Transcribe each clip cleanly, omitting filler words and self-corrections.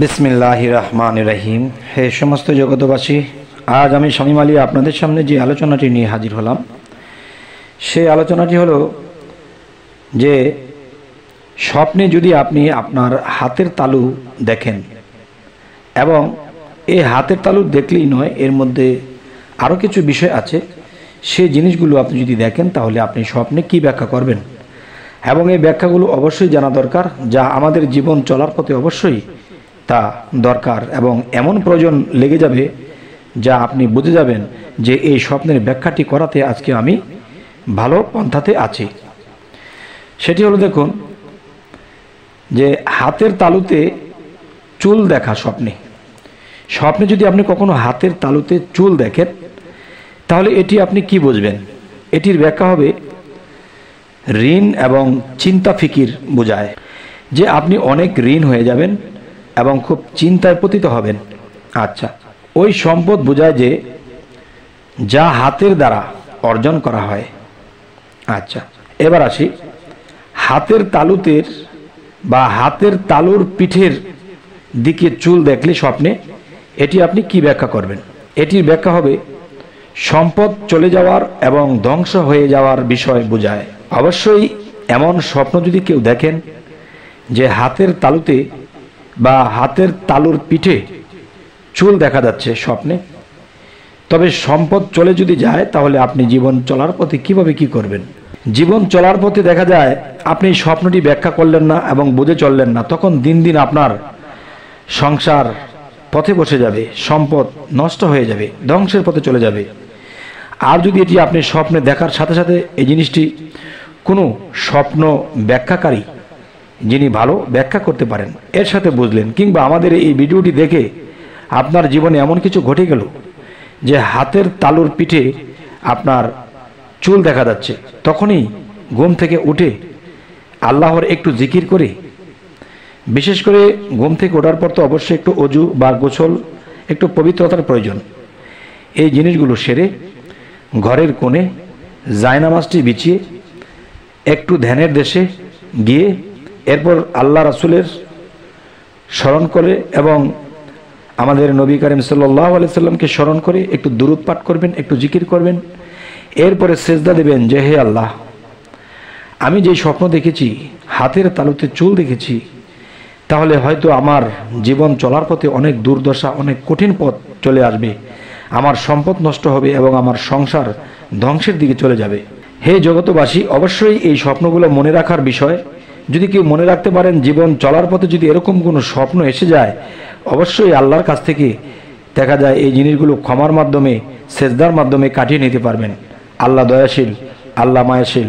বিসমিল্লাহির রহমানির রহিম। হে সমস্ত জগতবাসী, আজ আমি শামীম আলী আপনাদের সামনে যে আলোচনাটি নিয়ে হাজির হলাম, সেই আলোচনাটি হলো যে স্বপ্নে যদি আপনি আপনার হাতের তালু দেখেন, এবং এই হাতের তালু দেখলেই নয়, এর মধ্যে আরও কিছু বিষয় আছে, সেই জিনিসগুলো আপনি যদি দেখেন তাহলে আপনি স্বপ্নে কি ব্যাখ্যা করবেন, এবং এই ব্যাখ্যাগুলো অবশ্যই জানা দরকার, যা আমাদের জীবন চলার পথে অবশ্যই তা দরকার, এবং এমন প্রয়োজন লেগে যাবে যা আপনি বুঝে যাবেন যে এই স্বপ্নের ব্যাখ্যাটি করাতে আজকে আমি ভালো পন্থাতে আছি। সেটি হলো, দেখুন যে হাতের তালুতে চুল দেখা। স্বপ্নে যদি আপনি কখনো হাতের তালুতে চুল দেখেন তাহলে এটি আপনি কি বুঝবেন? এটির ব্যাখ্যা হবে ঋণ এবং চিন্তা ফিকির বোঝায়, যে আপনি অনেক ঋণ হয়ে যাবেন এবং খুব চিন্তায় পতিত হবেন। আচ্ছা, ওই সম্পদ বোঝায় যে যা হাতের দ্বারা অর্জন করা হয়। আচ্ছা, এবার আসি হাতের তালুতের বা হাতের তালুর পিঠের দিকে চুল দেখলে স্বপ্নে এটি আপনি কি ব্যাখ্যা করবেন? এটির ব্যাখ্যা হবে সম্পদ চলে যাওয়ার এবং ধ্বংস হয়ে যাওয়ার বিষয় বোঝায়। অবশ্যই এমন স্বপ্ন যদি কেউ দেখেন যে হাতের তালুতে বা হাতের তালুর পিঠে চুল দেখা যাচ্ছে স্বপ্নে, তবে সম্পদ চলে যদি যায় তাহলে আপনি জীবন চলার পথে কিভাবে কি করবেন? জীবন চলার পথে দেখা যায় আপনি স্বপ্নটি ব্যাখ্যা করলেন না এবং বুঝে চললেন না, তখন দিন দিন আপনার সংসার পথে বসে যাবে, সম্পদ নষ্ট হয়ে যাবে, ধ্বংসের পথে চলে যাবে। আর যদি এটি আপনি স্বপ্নে দেখার সাথে সাথে এই জিনিসটি কোনো স্বপ্ন ব্যাখ্যাকারী যিনি ভালো ব্যাখ্যা করতে পারেন এর সাথে বুঝলেন, কিংবা আমাদের এই ভিডিওটি দেখে আপনার জীবনে এমন কিছু ঘটে গেল যে হাতের তালুর পিঠে আপনার চুল দেখা যাচ্ছে, তখনই ঘুম থেকে উঠে আল্লাহর একটু জিকির করে, বিশেষ করে ঘুম থেকে ওঠার পর তো অবশ্যই একটু অজু বা গোসল, একটু পবিত্রতার প্রয়োজন। এই জিনিসগুলো সেরে ঘরের কোণে জায়নামাজটি বিছিয়ে একটু ধ্যানের দেশে গিয়ে এরপর আল্লাহ রাসূলের স্মরণ করে এবং আমাদের নবী করিম সাল্লাল্লাহু আলাইহি সাল্লামকে স্মরণ করে একটু দুরূদ পাঠ করবেন, একটু জিকির করবেন। এরপরে সেজদা দেবেন যে হে আল্লাহ, আমি যে স্বপ্ন দেখেছি হাতের তালুতে চুল দেখেছি, তাহলে হয়তো আমার জীবন চলার পথে অনেক দুর্দশা, অনেক কঠিন পথ চলে আসবে, আমার সম্পদ নষ্ট হবে এবং আমার সংসার ধ্বংসের দিকে চলে যাবে। হে জগতবাসী, অবশ্যই এই স্বপ্নগুলো মনে রাখার বিষয়। যদি কেউ মনে রাখতে পারেন, জীবন চলার পথে যদি এরকম কোনো স্বপ্ন এসে যায়, অবশ্যই আল্লাহর কাছ থেকে দেখা যায় এই জিনিসগুলো ক্ষমার মাধ্যমে, সেজদার মাধ্যমে কাটিয়ে নিতে পারবেন। আল্লাহ দয়াশীল, আল্লাহ মায়াশীল।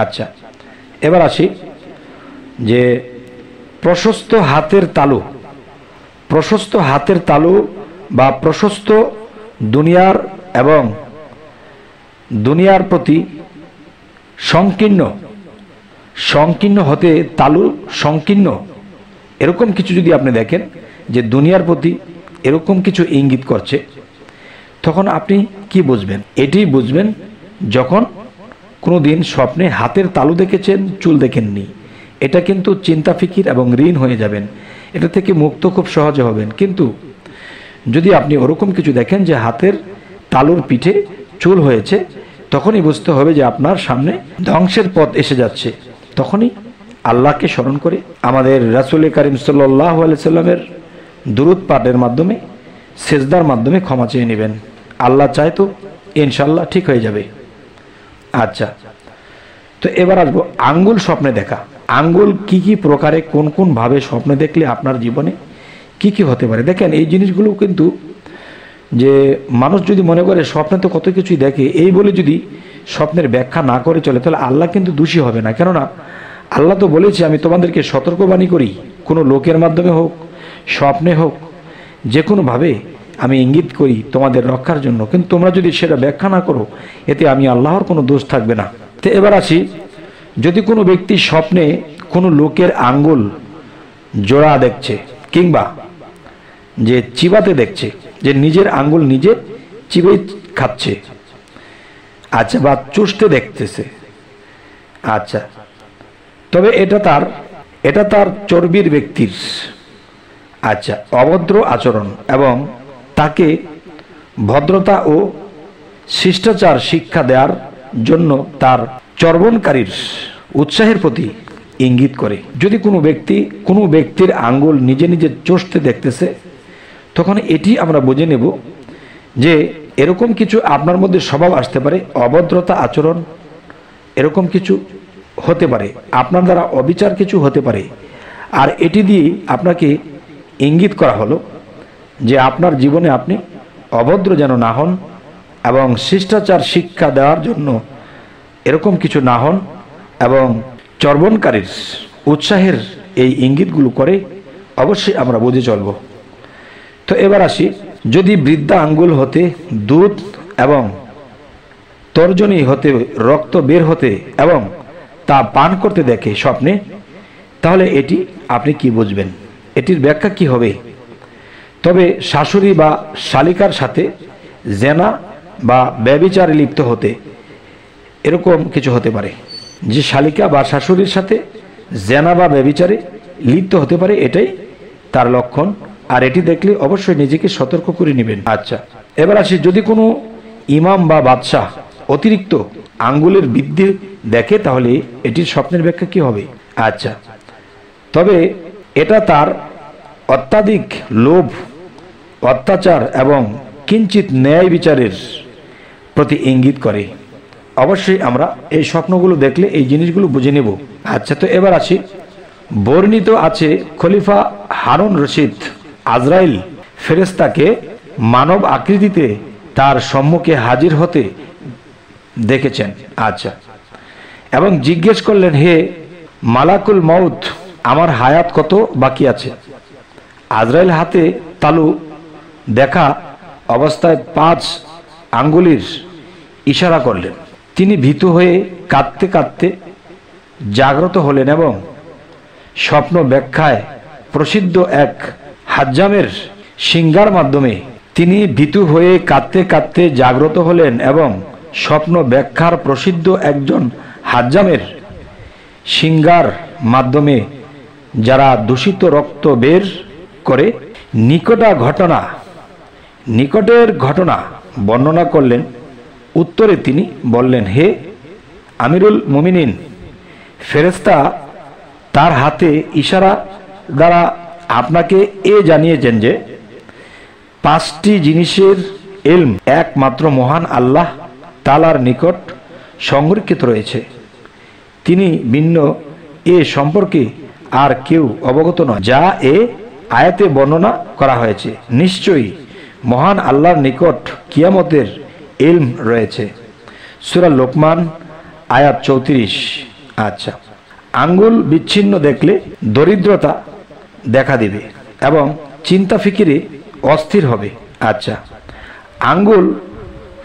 আচ্ছা, এবার আসি যে প্রশস্ত হাতের তালু বা প্রশস্ত দুনিয়ার এবং দুনিয়ার প্রতি সংকীর্ণ হতে তালু সংকীর্ণ, এরকম কিছু যদি আপনি দেখেন যে দুনিয়ার প্রতি এরকম কিছু ইঙ্গিত করছে, তখন আপনি কি বুঝবেন? এটি বুঝবেন যখন কোনো দিন স্বপ্নে হাতের তালু দেখেছেন, চুল দেখেননি। এটা কিন্তু চিন্তা ফিকির এবং ঋণ হয়ে যাবেন, এটা থেকে মুক্ত খুব সহজে হবেন। কিন্তু যদি আপনি ওরকম কিছু দেখেন যে হাতের তালুর পিঠে চুল হয়েছে, তখনই বুঝতে হবে যে আপনার সামনে ধ্বংসের পথ এসে যাচ্ছে। তখনই আল্লাহকে স্মরণ করে আমাদের রাসূল করিম সাল্লাল্লাহু আলাইহি সাল্লামের দুরূদ পাঠের মাধ্যমে, সেজদার মাধ্যমে ক্ষমা চেয়ে নেবেন। আল্লাহ চায় তো ইনশাআল্লাহ ঠিক হয়ে যাবে। আচ্ছা, তো এবার আসবো আঙ্গুল স্বপ্নে দেখা। আঙ্গুল কি কি প্রকারে, কোন কোন ভাবে স্বপ্নে দেখলে আপনার জীবনে কি কি হতে পারে? দেখেন, এই জিনিসগুলো কিন্তু যে মানুষ যদি মনে করে স্বপ্নে তো কত কিছুই দেখে, এই বলে যদি স্বপ্নের ব্যাখ্যা না করে চলে, তাহলে আল্লাহ কিন্তু দোষী হবে না। কেননা আল্লাহ তো বলেছে, আমি তোমাদেরকে সতর্কবাণী করি, কোনো লোকের মাধ্যমে হোক, স্বপ্নে হোক, যে কোনোভাবে আমি ইঙ্গিত করি তোমাদের রক্ষার জন্য, কিন্তু তোমরা যদি সেটা ব্যাখ্যা না করো, এতে আমি আল্লাহর কোনো দোষ থাকবে না। তো এবার আসি, যদি কোনো ব্যক্তি স্বপ্নে কোনো লোকের আঙ্গুল জোড়া দেখছে, কিংবা যে চিবাতে দেখছে, যে নিজের আঙ্গুল নিজে চিবে খাচ্ছে, আচ্ছা, বা চুষতে দেখতেছে, আচ্ছা, তবে এটা তার চর্বির ব্যক্তির আচ্ছা, অভদ্র আচরণ এবং তাকে ভদ্রতা ও শিষ্টাচার শিক্ষা দেওয়ার জন্য তার চর্বণকারীর উৎসাহের প্রতি ইঙ্গিত করে। যদি কোনো ব্যক্তির আঙ্গুল নিজে নিজে চষতে দেখতেছে, তখন এটি আমরা বুঝে নেব যে এরকম কিছু আপনার মধ্যে স্বভাব আসতে পারে, অভদ্রতা আচরণ এরকম কিছু হতে পারে, আপনার দ্বারা অবিচার কিছু হতে পারে। আর এটি দিয়ে আপনাকে ইঙ্গিত করা হলো যে আপনার জীবনে আপনি অভদ্র যেন না হন এবং শিষ্টাচার শিক্ষা দেওয়ার জন্য এরকম কিছু না হন, এবং চর্বণকারীর উৎসাহের এই ইঙ্গিতগুলো করে অবশ্যই আমরা বুঝে চলব। তো এবার আসি, যদি বৃদ্ধা আঙ্গুল হতে দুধ এবং তর্জনী হতে রক্ত বের হতে এবং তা পান করতে দেখে স্বপ্নে, তাহলে এটি আপনি কি বুঝবেন, এটির ব্যাখ্যা কি হবে? তবে শাশুড়ি বা শালিকার সাথে জেনা বা ব্যভিচারে লিপ্ত হতে এরকম কিছু হতে পারে, যে শালিকা বা শাশুড়ির সাথে জেনা বা ব্যভিচারে লিপ্ত হতে পারে, এটাই তার লক্ষণ। আর এটি দেখলে অবশ্যই নিজেকে সতর্ক করে নেবেন। আচ্ছা, এবার আসি, যদি কোনো ইমাম বা বাদশাহ অতিরিক্ত আঙ্গুলের বৃদ্ধি দেখে, তাহলে এটির স্বপ্নের ব্যাখ্যা কি হবে? আচ্ছা, তবে এটা তার অত্যাধিক লোভ, অত্যাচার এবং কিঞ্চিত ন্যায় বিচারের প্রতি ইঙ্গিত করে। অবশ্যই আমরা এই স্বপ্নগুলো দেখলে এই জিনিসগুলো বুঝে নেব। আচ্ছা, তো এবার আসি, বর্ণিত আছে খলিফা হারুন রশিদ আজরাইল ফেরেশতাকে মানব আকৃতিতে তার সম্মুখে হাজির হতে দেখেছেন। আচ্ছা, এবং জিজ্ঞেস করলেন, হে মালাকুল মউত, আমার হায়াত কত বাকি আছে? আজরাইল হাতে তালু দেখা অবস্থায় 5 আঙ্গুলির ইশারা করলেন। তিনি ভীত হয়ে কাঁদতে কাঁদতে জাগ্রত হলেন এবং স্বপ্ন ব্যাখ্যায় প্রসিদ্ধ এক হাজ্জামের সিংহার মাধ্যমে তিনি ভীতু হয়ে কাঁদতে কাঁদতে জাগ্রত হলেন এবং স্বপ্ন ব্যাখ্যার প্রসিদ্ধ একজন হাজ্জামের সিংহার মাধ্যমে যারা দূষিত রক্ত বের করে নিকটের ঘটনা বর্ণনা করলেন। উত্তরে তিনি বললেন, হে আমিরুল মুমিনিন, ফেরেশতা তার হাতে ইশারা দ্বারা আপনাকে জানিয়েছেন যে 5টি জিনিসের ইলম একমাত্র মহান আল্লাহ তাআলার নিকট সংরক্ষিত রয়েছে। তিনি ভিন্ন এ সম্পর্কে আর কেউ অবগত নয়, যা এ আয়াতে বর্ণনা করা হয়েছে। নিশ্চয়ই মহান আল্লাহর নিকট কিয়ামতের ইলম রয়েছে। সূরা লোকমান আয়াত 34। আচ্ছা, আঙ্গুল বিচ্ছিন্ন দেখলে দরিদ্রতা দেখা দিবে এবং চিন্তা ফিকিরে অস্থির হবে। আচ্ছা, আঙ্গুল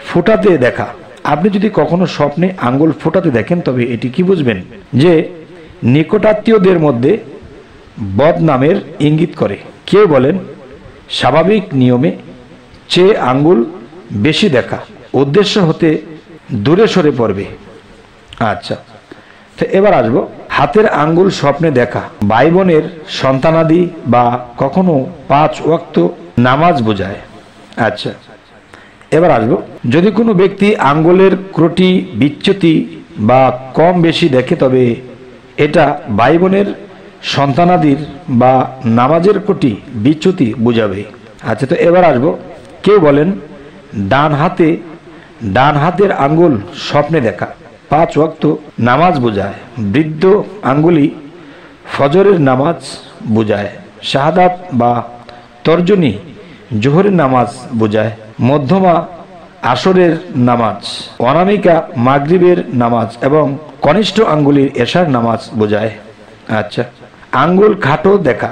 ফোটাতে দেখা, আপনি যদি কখনো স্বপ্নে আঙ্গুল ফোটাতে দেখেন, তবে এটি কি বুঝবেন? যে নিকটাত্মীয়দের মধ্যে বদনামের ইঙ্গিত করে। কেউ বলেন স্বাভাবিক নিয়মে চেয়ে আঙ্গুল বেশি দেখা উদ্দেশ্য হতে দূরে সরে পড়বে। আচ্ছা, তো এবার আসবো, হাতের আঙ্গুল স্বপ্নে দেখা ভাই বোনের সন্তানাদি বা কখনো 5 ওয়াক্ত নামাজ বোঝায়। আচ্ছা, এবার আসবো, যদি কোনো ব্যক্তি আঙ্গুলের ত্রুটি বিচ্যুতি বা কম বেশি দেখে, তবে এটা ভাই বোনের সন্তানাদির বা নামাজের ত্রুটি বিচ্যুতি বোঝাবে। আচ্ছা, তো এবার আসবো, কেউ বলেন ডান হাতের আঙ্গুল স্বপ্নে দেখা 5 ওয়াক্ত নামাজ বোঝায়। বৃদ্ধ আঙ্গুলি ফজরের নামাজ বোঝায়। শাহাদাত বা তর্জনী জোহরের নামাজ বোঝায়। মধ্যমা আসরের নামাজ, অনামিকা মাগরিবের নামাজ এবং কনিষ্ঠ আঙ্গুলির এশার নামাজ বোঝায়। আচ্ছা, আঙ্গুল খাটো দেখা,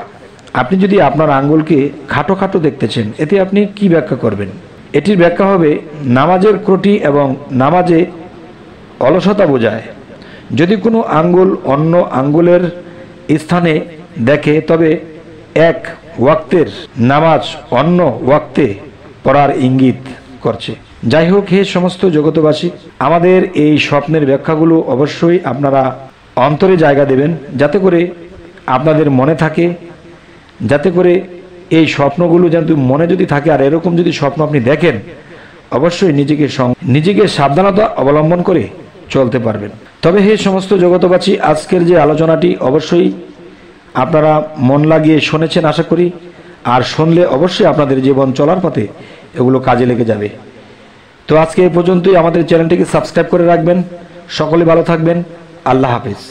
আপনি যদি আপনার আঙ্গুলকে খাটো খাটো দেখতেছেন, এতে আপনি কি ব্যাখ্যা করবেন? এটির ব্যাখ্যা হবে নামাজের ত্রুটি এবং নামাজে অলসতা বোঝায়। যদি কোনো আঙ্গুল অন্য আঙ্গুলের স্থানে দেখে, তবে এক ওয়াক্তের নামাজ অন্য ওয়াক্তে পড়ার ইঙ্গিত করছে। যাই হোক, হে সমস্ত জগতবাসী, আমাদের এই স্বপ্নের ব্যাখ্যাগুলো অবশ্যই আপনারা অন্তরে জায়গা দেবেন, যাতে করে আপনাদের মনে থাকে, যাতে করে এই স্বপ্নগুলো যেন মনে যদি থাকে আর এরকম যদি স্বপ্ন আপনি দেখেন, অবশ্যই নিজেকে সাবধানতা অবলম্বন করে চলতে পারবেন। তবে হে সমস্ত জগতবাসী, আজকের যে আলোচনাটি অবশ্যই আপনারা মন লাগিয়ে শুনেছেন আশা করি, আর শুনলে অবশ্যই আপনাদের জীবন চলার পথে এগুলো কাজে লেগে যাবে। তো আজকে এই পর্যন্তই। আমাদের চ্যানেলটিকে সাবস্ক্রাইব করে রাখবেন। সকলে ভালো থাকবেন। আল্লাহ হাফেজ।